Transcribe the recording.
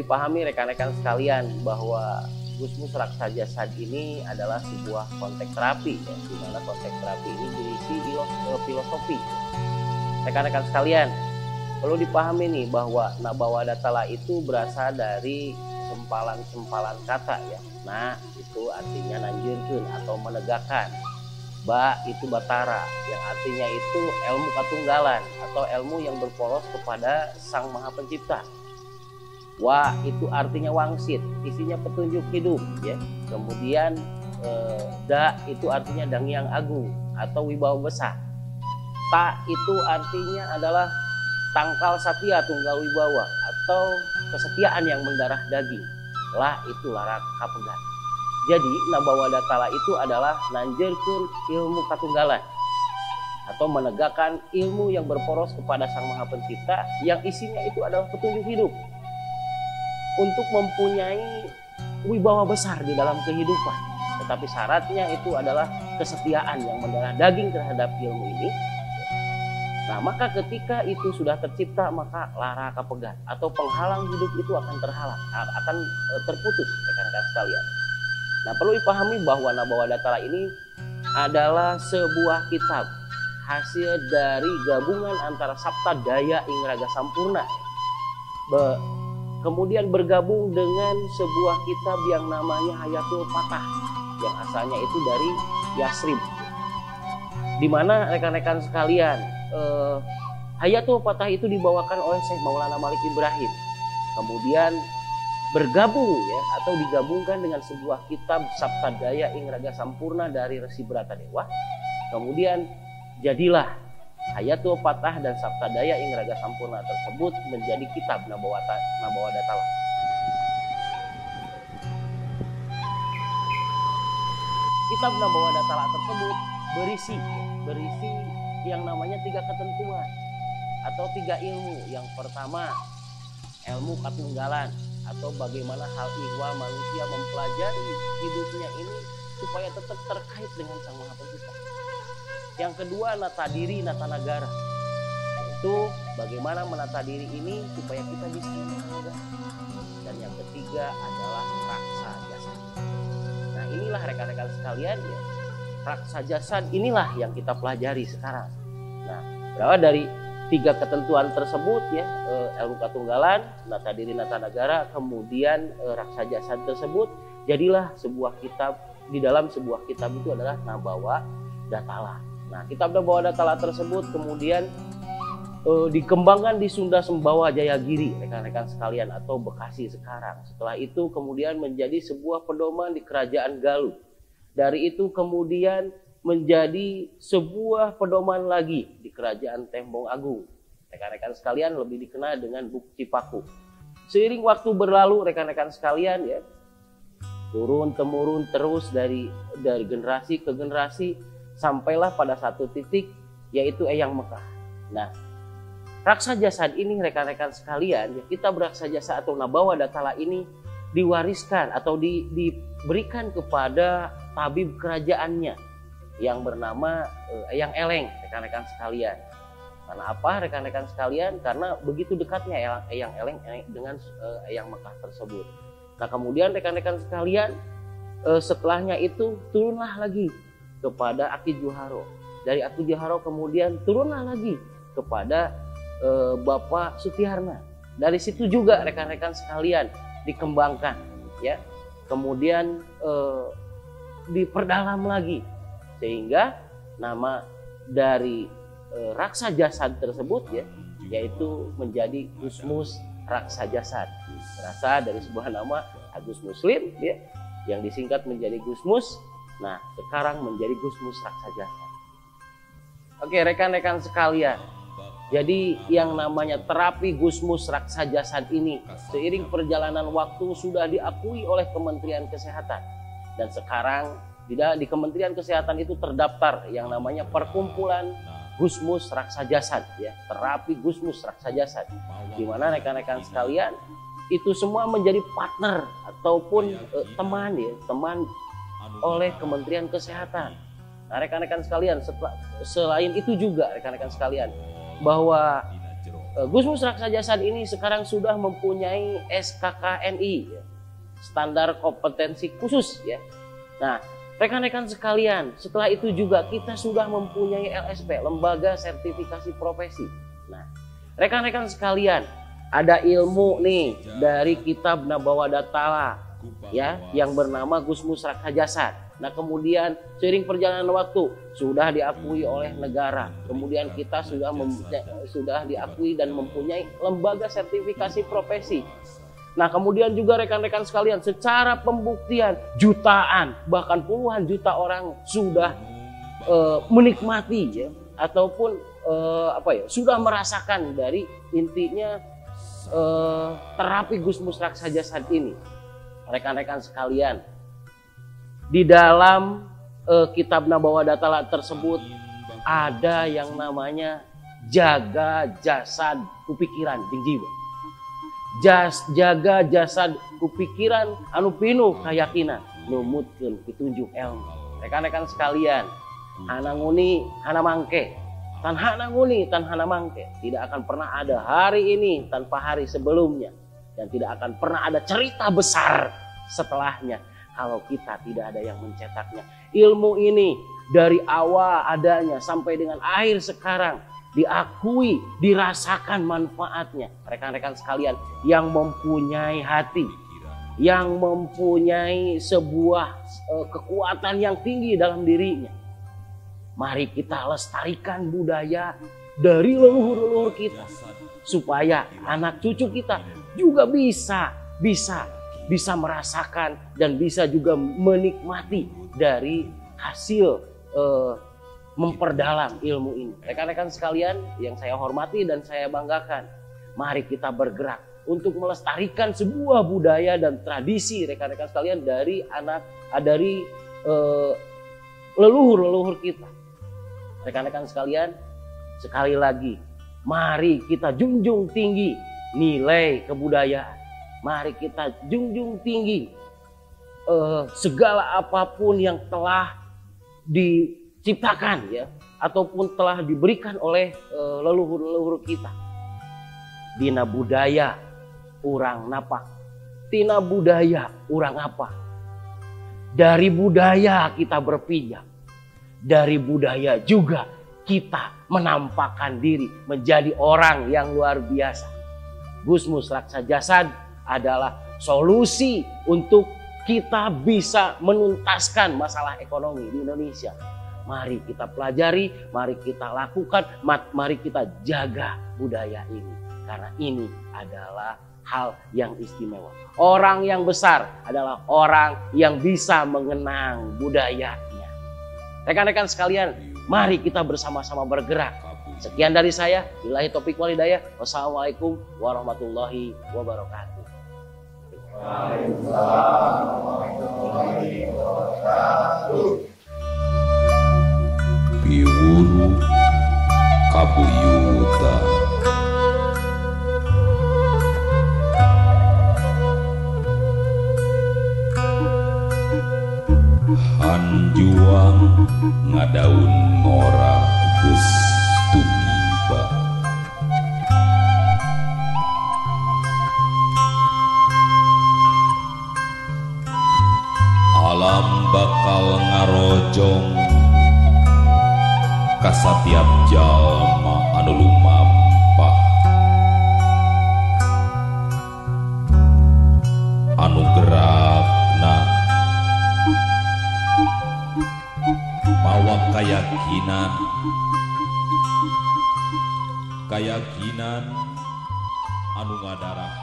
dipahami rekan-rekan sekalian bahwa Gusmus Raksa Jasad ini adalah sebuah konteks terapi, ya, di mana konteks terapi ini berisi filosofi. Rekan-rekan sekalian, perlu dipahami nih bahwa Nabawadatala itu berasal dari sempalan-sempalan kata, ya. Nah, itu artinya nanjirkeun atau menegakkan. Ba itu batara, yang artinya itu ilmu katunggalan atau ilmu yang berporos kepada Sang Maha Pencipta. Wa itu artinya wangsit, isinya petunjuk hidup, ya. Kemudian da itu artinya dangyang agung atau wibawa besar. Ta itu artinya adalah tangkal satya tunggal wibawa atau kesetiaan yang mendarah daging. La itu lara kapegat. Jadi Nabawadatala itu adalah nanjeurkeun ilmu katunggalan atau menegakkan ilmu yang berporos kepada Sang Maha Pencipta yang isinya itu adalah petunjuk hidup untuk mempunyai wibawa besar di dalam kehidupan. Tetapi syaratnya itu adalah kesetiaan yang mendarah daging terhadap ilmu ini. Nah, maka ketika itu sudah tercipta, maka lara kapegat atau penghalang hidup itu akan terputus, rekan-rekan sekalian. Nah, perlu dipahami bahwa Nabawadatala ini adalah sebuah kitab hasil dari gabungan antara Sapta Daya ing Raga Sampurna. Kemudian bergabung dengan sebuah kitab yang namanya Hayatul Patah, yang asalnya itu dari Yasrib. Di mana rekan-rekan sekalian, Hayatul Patah itu dibawakan oleh Syekh Maulana Malik Ibrahim. Kemudian bergabung, ya, atau digabungkan dengan sebuah kitab Sapta Daya ing Raga Sampurna dari Resi Bratadewa. Kemudian jadilah Hayatul Patah dan Sapta Daya ing Raga Sampurna tersebut menjadi kitab Nabawadatala. Kitab Nabawadatala tersebut berisi yang namanya 3 ketentuan atau 3 ilmu. Yang pertama, ilmu katunggalan atau bagaimana hal ihwal manusia mempelajari hidupnya ini supaya tetap terkait dengan Sang Maha Pencipta. Yang kedua, nata diri, nata negara, yaitu bagaimana menata diri ini supaya kita bisa menata negara. Dan yang ketiga adalah raksa jasad. Nah, inilah rekan-rekan sekalian, ya, raksa jasad inilah yang kita pelajari sekarang. Nah, berawal dari 3 ketentuan tersebut, ya, ilmu katunggalan, nata diri, nata negara, kemudian raksa jasad tersebut, jadilah sebuah kitab. Di dalam sebuah kitab itu adalah Nabawadatala. Nah, kitab Nabawadatala tersebut kemudian dikembangkan di Sunda Sembawa Jayagiri, rekan-rekan sekalian, atau Bekasi sekarang. Setelah itu kemudian menjadi sebuah pedoman di Kerajaan Galuh. Dari itu kemudian menjadi sebuah pedoman lagi di Kerajaan Tembong Agung. Rekan-rekan sekalian, lebih dikenal dengan Buku Cipaku. Seiring waktu berlalu, rekan-rekan sekalian, ya, turun-temurun terus dari generasi ke generasi, sampailah pada satu titik, yaitu Eyang Mekah. Nah, raksa jasad ini, rekan-rekan sekalian, ya, kita beraksa jasad atau Nabawadatala ini diwariskan atau diberikan kepada tabib kerajaannya yang bernama Eyang Eleng, rekan-rekan sekalian. Karena apa, rekan-rekan sekalian? Karena begitu dekatnya Eyang Eleng dengan Eyang Mekah tersebut. Nah, kemudian rekan-rekan sekalian, setelahnya itu turunlah lagi kepada Aki Juharo. Dari Aki Juharo kemudian turunlah lagi kepada Bapak Sutiarna. Dari situ juga rekan-rekan sekalian dikembangkan, ya. Kemudian diperdalam lagi sehingga nama dari raksa jasad tersebut, ya, yaitu menjadi Gusmus Raksa Jasad. Berasal dari sebuah nama Agus Muslim, ya, yang disingkat menjadi Gusmus. Nah, sekarang menjadi Gusmus Raksa Jasad. Oke, rekan-rekan sekalian. Jadi yang namanya terapi Gusmus Raksa Jasad ini seiring perjalanan waktu sudah diakui oleh Kementerian Kesehatan. Dan sekarang di Kementerian Kesehatan itu terdaftar yang namanya Perkumpulan Gusmus Raksa Jasad, ya, terapi Gusmus Raksa Jasad. Di mana rekan-rekan sekalian itu semua menjadi partner ataupun teman, ya, teman oleh Kementerian Kesehatan. Nah, rekan-rekan sekalian, selain itu juga rekan-rekan sekalian bahwa Gusmus Raksajasad ini sekarang sudah mempunyai SKKNI, ya, standar kompetensi khusus, ya. Nah, rekan-rekan sekalian, setelah itu juga kita sudah mempunyai LSP, lembaga sertifikasi profesi. Nah, rekan-rekan sekalian, ada ilmu nih dari kitab Nabawadatala, ya, yang bernama Gusmus Raksajasad. Nah, kemudian seiring perjalanan waktu sudah diakui oleh negara. Kemudian kita sudah diakui dan mempunyai lembaga sertifikasi profesi. Nah, kemudian juga rekan-rekan sekalian, secara pembuktian jutaan bahkan puluhan juta orang sudah menikmati, ya, ataupun sudah merasakan dari intinya terapi Gusmus Raksajasad ini. Rekan-rekan sekalian, di dalam kitab Nabawadatala tersebut ada yang namanya jaga jasad kupikiran jeung jiwa. Jaga jasad kupikiran anu pinuh kayakinan numutkeun pitunjuk ilmu. Rekan-rekan sekalian, hana nguni hana mangke, tan hana nguni tan hana mangke. Tidak akan pernah ada hari ini tanpa hari sebelumnya, dan tidak akan pernah ada cerita besar setelahnya kalau kita tidak ada yang mencetaknya. Ilmu ini dari awal adanya sampai dengan akhir sekarang diakui, dirasakan manfaatnya. Rekan-rekan sekalian yang mempunyai hati, yang mempunyai sebuah kekuatan yang tinggi dalam dirinya, mari kita lestarikan budaya dari leluhur-leluhur kita, supaya anak cucu kita juga bisa merasakan dan bisa juga menikmati dari hasil memperdalam ilmu ini. Rekan-rekan sekalian yang saya hormati dan saya banggakan, mari kita bergerak untuk melestarikan sebuah budaya dan tradisi, rekan-rekan sekalian, dari leluhur-leluhur kita. Rekan-rekan sekalian, sekali lagi, mari kita junjung tinggi nilai kebudayaan. Mari kita junjung tinggi segala apapun yang telah diciptakan, ya, ataupun telah diberikan oleh leluhur-leluhur kita. Dina budaya urang napak, tina budaya urang apa. Dari budaya kita berpijak, dari budaya juga kita menampakkan diri menjadi orang yang luar biasa. Gusmus Raksajasad adalah solusi untuk kita bisa menuntaskan masalah ekonomi di Indonesia. Mari kita pelajari, mari kita lakukan, mari kita jaga budaya ini. Karena ini adalah hal yang istimewa. Orang yang besar adalah orang yang bisa mengenang budayanya. Rekan-rekan sekalian, mari kita bersama-sama bergerak. Sekian dari saya. Billahi taufiq wal hidayah. Wassalamualaikum warahmatullahi wabarakatuh. Waalaikumsalam warahmatullahi wabarakatuh. Piwuru kabuyuta hanjuang ngadaun ngora geus tumiba. Alam bakal ngarojong ka satiap jalma anu lumampah, anu gerakna mawa keyakinan anu ngadarah